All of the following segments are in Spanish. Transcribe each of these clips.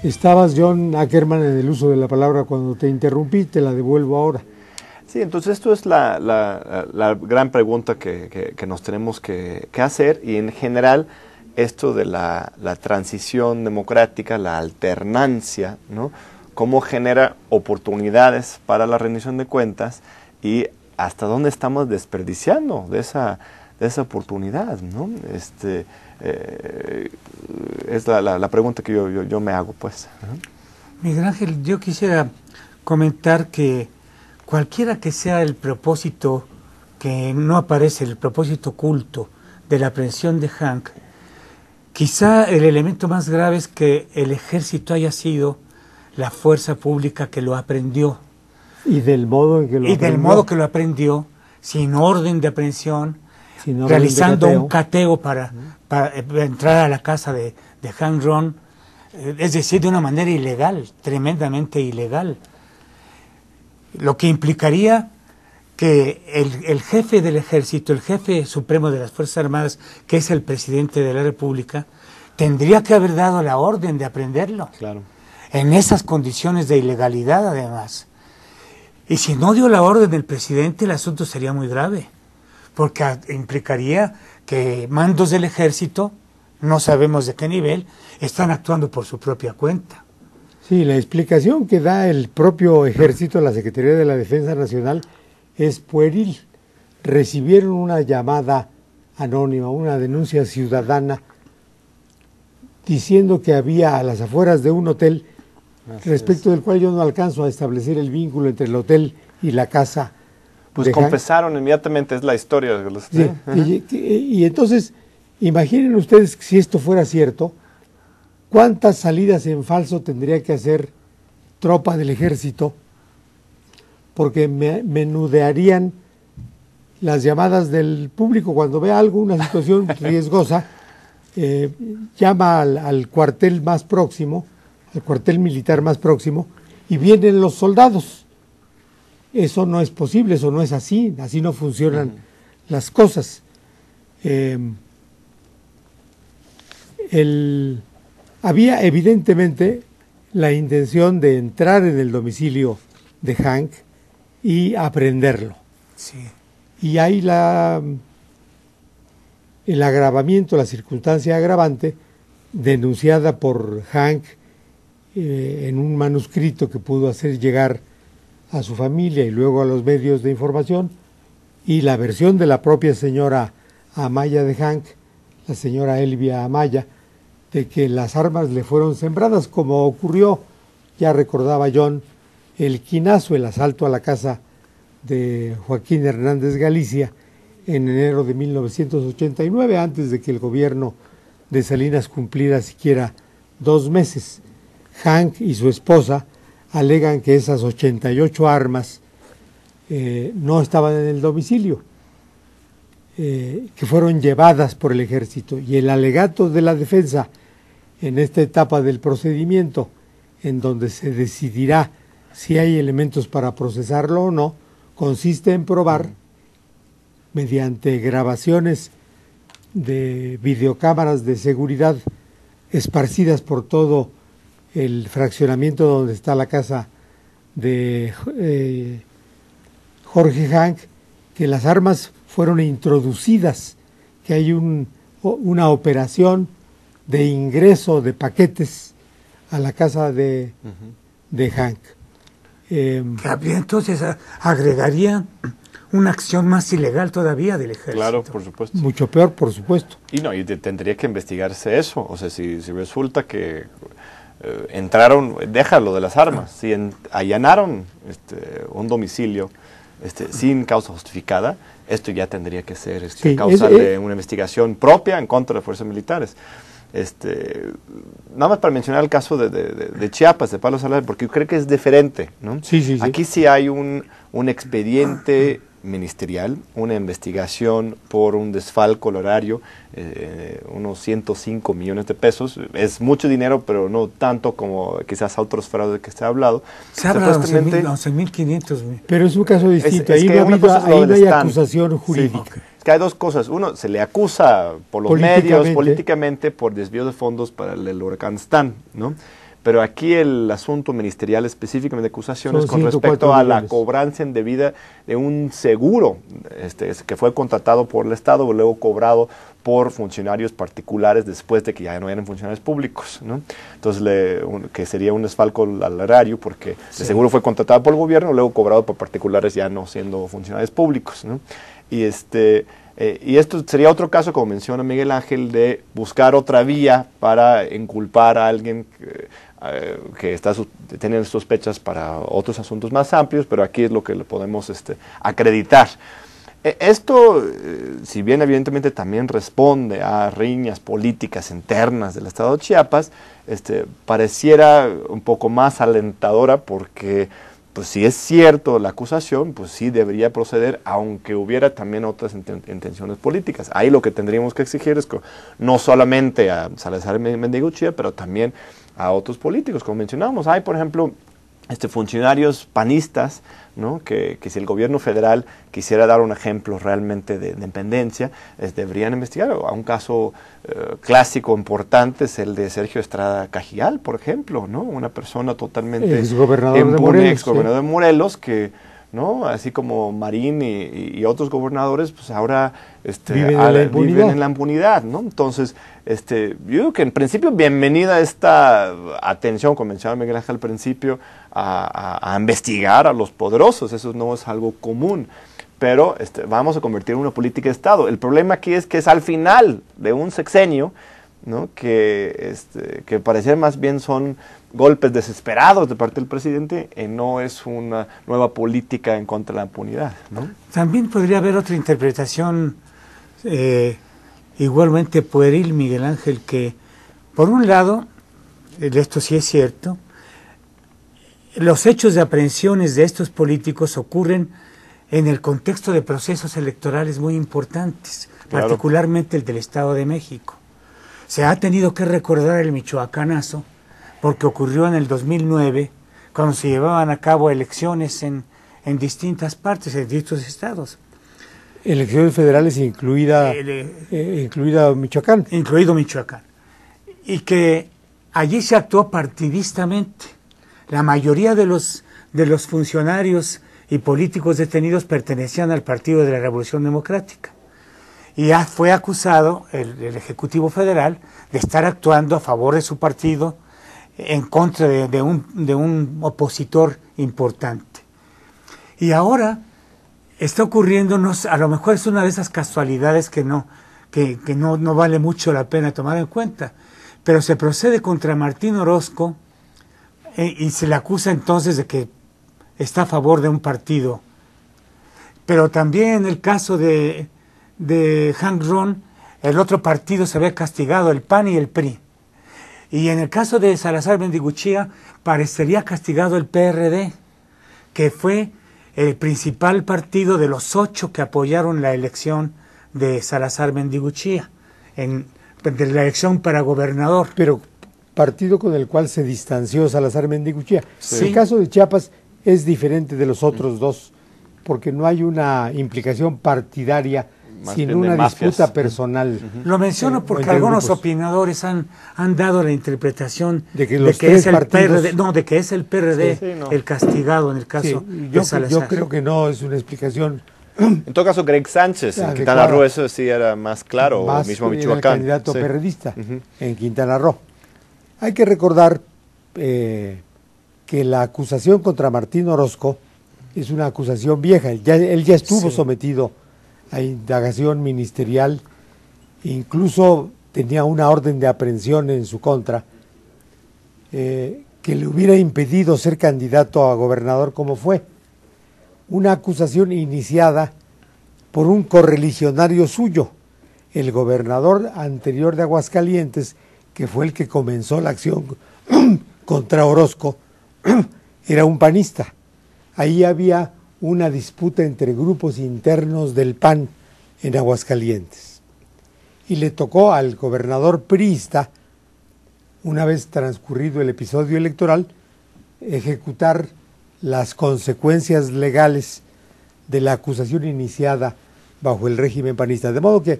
Estabas, John Ackerman, en el uso de la palabra cuando te interrumpí, te la devuelvo ahora. Sí, entonces esto es la gran pregunta que nos tenemos que hacer, y en general esto de la transición democrática, la alternancia, ¿no? Cómo genera oportunidades para la rendición de cuentas y hasta dónde estamos desperdiciando de esa oportunidad, ¿no? Es la pregunta que yo me hago, pues. Miguel Ángel, yo quisiera comentar que cualquiera que sea el propósito que no aparece, el propósito oculto de la aprehensión de Hank, quizá el elemento más grave es que el ejército haya sido la fuerza pública que lo aprendió. Y del modo en que lo aprendió. Del modo que lo aprendió, sin orden de aprehensión, orden realizando de un cateo para entrar a la casa de Hank Ron, es decir, de una manera ilegal, tremendamente ilegal. Lo que implicaría que el jefe del ejército, el jefe supremo de las Fuerzas Armadas, que es el presidente de la República, tendría que haber dado la orden de aprenderlo. Claro. En esas condiciones de ilegalidad, además. Y si no dio la orden del presidente, el asunto sería muy grave, porque implicaría que mandos del ejército, no sabemos de qué nivel, están actuando por su propia cuenta. Sí, la explicación que da el propio ejército, la Secretaría de la Defensa Nacional, es pueril. Recibieron una llamada anónima, una denuncia ciudadana, diciendo que había a las afueras de un hotel, respecto del cual yo no alcanzo a establecer el vínculo entre el hotel y la casa. Pues confesaron inmediatamente, es la historia. Sí, y entonces, imaginen ustedes si esto fuera cierto, ¿cuántas salidas en falso tendría que hacer tropa del ejército? Porque menudearían las llamadas del público cuando ve algo, una situación riesgosa, llama al cuartel más próximo, al cuartel militar más próximo, y vienen los soldados. Eso no es posible, eso no es así no funcionan las cosas. Había evidentemente la intención de entrar en el domicilio de Hank y aprenderlo. Sí. Y hay el agravamiento, la circunstancia agravante, denunciada por Hank en un manuscrito que pudo hacer llegar a su familia y luego a los medios de información, y la versión de la propia señora Amaya de Hank, la señora Elvia Amaya, de que las armas le fueron sembradas, como ocurrió, ya recordaba John, el quinazo, el asalto a la casa de Joaquín Hernández Galicia en enero de 1989, antes de que el gobierno de Salinas cumpliera siquiera 2 meses. Hank y su esposa alegan que esas 88 armas no estaban en el domicilio, que fueron llevadas por el ejército, y el alegato de la defensa en esta etapa del procedimiento, en donde se decidirá si hay elementos para procesarlo o no, consiste en probar, mediante grabaciones de videocámaras de seguridad esparcidas por todo el fraccionamiento donde está la casa de Jorge Hank, que las armas fueron introducidas, que hay una operación de ingreso de paquetes a la casa de Hank. Entonces agregaría una acción más ilegal todavía del ejército. Claro, por supuesto. Mucho peor, por supuesto. Y tendría que investigarse eso. O sea, si resulta que entraron, déjalo de las armas, si allanaron un domicilio sin causa justificada, esto ya tendría que ser causa de una investigación propia en contra de fuerzas militares. Nada más para mencionar el caso de Chiapas, de Palo Salazar, porque yo creo que es diferente, ¿no? Sí. Aquí sí hay un expediente ministerial, una investigación por un desfalco al horario, unos 105 millones de pesos. Es mucho dinero, pero no tanto como quizás otros fraudes que se ha hablado. Se habla de 11.500. Pero es un caso distinto. Ahí no hay acusación jurídica. Sí. Es que hay dos cosas. Uno, se le acusa por los medios, políticamente, por desvío de fondos para el huracán Stan, ¿no? Pero aquí el asunto ministerial específicamente de acusaciones con 104 respecto a la millones. cobranza indebida de un seguro que fue contratado por el Estado y luego cobrado por funcionarios particulares después de que ya no eran funcionarios públicos, ¿no? Entonces, que sería un desfalco al erario porque el seguro fue contratado por el gobierno y luego cobrado por particulares ya no siendo funcionarios públicos, ¿no? Y esto sería otro caso, como menciona Miguel Ángel, de buscar otra vía para inculpar a alguien que está teniendo sospechas para otros asuntos más amplios, pero aquí es lo que le podemos acreditar. Esto, si bien evidentemente también responde a riñas políticas internas del Estado de Chiapas, pareciera un poco más alentadora porque, pues, si es cierto la acusación, pues sí debería proceder, aunque hubiera también otras intenciones políticas. Ahí lo que tendríamos que exigir es que no solamente a Salazar Mendiguchía, pero también a otros políticos, como mencionábamos. Hay, por ejemplo, funcionarios panistas, ¿no? que si el gobierno federal quisiera dar un ejemplo realmente de independencia, deberían investigar. A un caso clásico importante es el de Sergio Estrada Cajigal, por ejemplo, ¿no? Una persona totalmente exgobernador de Morelos que, ¿no? Así como Marín y otros gobernadores, pues ahora viven en la impunidad, ¿no? Entonces, yo digo que en principio bienvenida esta atención, como mencionaba Miguel Ángel al principio, a investigar a los poderosos. Eso no es algo común, pero vamos a convertir en una política de Estado. El problema aquí es que es al final de un sexenio, ¿no? que pareciera más bien son golpes desesperados de parte del presidente, no es una nueva política en contra de la impunidad, ¿no? También podría haber otra interpretación igualmente pueril, Miguel Ángel, que por un lado, esto sí es cierto, los hechos de aprehensiones de estos políticos ocurren en el contexto de procesos electorales muy importantes, claro, particularmente el del Estado de México. Se ha tenido que recordar el michoacanazo, porque ocurrió en el 2009, cuando se llevaban a cabo elecciones en distintas partes, en distintos estados. Elecciones federales incluida Michoacán. Incluido Michoacán. Y que allí se actuó partidistamente. La mayoría de los funcionarios y políticos detenidos pertenecían al Partido de la Revolución Democrática. Y ya fue acusado el Ejecutivo Federal de estar actuando a favor de su partido en contra de un opositor importante. Y ahora está ocurriendo, a lo mejor es una de esas casualidades que no vale mucho la pena tomar en cuenta, pero se procede contra Martín Orozco y se le acusa entonces de que está a favor de un partido. Pero también en el caso de Hank Ron, el otro partido se había castigado, el PAN y el PRI. Y en el caso de Salazar Mendiguchía, parecería castigado el PRD, que fue el principal partido de los 8 que apoyaron la elección de Salazar Mendiguchía, de la elección para gobernador. Pero partido con el cual se distanció Salazar Mendiguchía. Sí. El caso de Chiapas es diferente de los otros dos, porque no hay una implicación partidaria, Más sino bien de una mafias. disputa personal. Lo menciono porque entre algunos grupos. opinadores han dado la interpretación De que los tres es el partidos- PRD, de que es el PRD Sí, no. el castigado en el caso Sí, de Salazar. yo creo que no es una explicación En todo caso, Greg Sánchez, en Quintana adecuada. Roo, eso sí era más claro, más o mismo era el Michoacán. candidato Sí. perredista Ujú. en Quintana Roo. Hay que recordar que la acusación contra Martín Orozco es una acusación vieja. Él ya estuvo Sí. sometido a indagación ministerial, incluso tenía una orden de aprehensión en su contra que le hubiera impedido ser candidato a gobernador como fue. Una acusación iniciada por un correligionario suyo, el gobernador anterior de Aguascalientes, que fue el que comenzó la acción contra Orozco, era un panista. Ahí había una disputa entre grupos internos del PAN en Aguascalientes. Y le tocó al gobernador priista, una vez transcurrido el episodio electoral, ejecutar las consecuencias legales de la acusación iniciada bajo el régimen panista. De modo que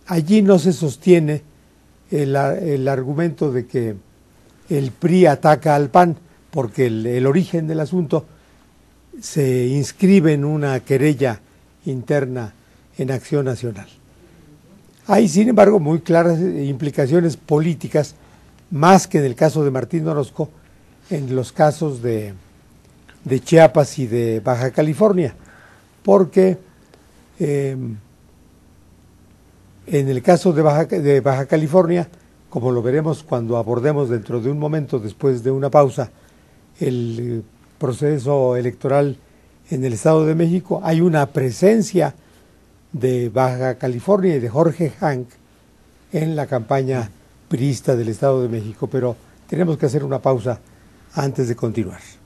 allí no se sostiene el argumento de que el PRI ataca al PAN, porque el origen del asunto se inscribe en una querella interna en Acción Nacional. Hay, sin embargo, muy claras implicaciones políticas, más que en el caso de Martín Orozco, en los casos de Chiapas y de Baja California, porque en el caso de Baja California, como lo veremos cuando abordemos dentro de un momento, después de una pausa, el proceso electoral en el Estado de México, hay una presencia de Baja California y de Jorge Hank en la campaña priista del Estado de México, pero tenemos que hacer una pausa antes de continuar.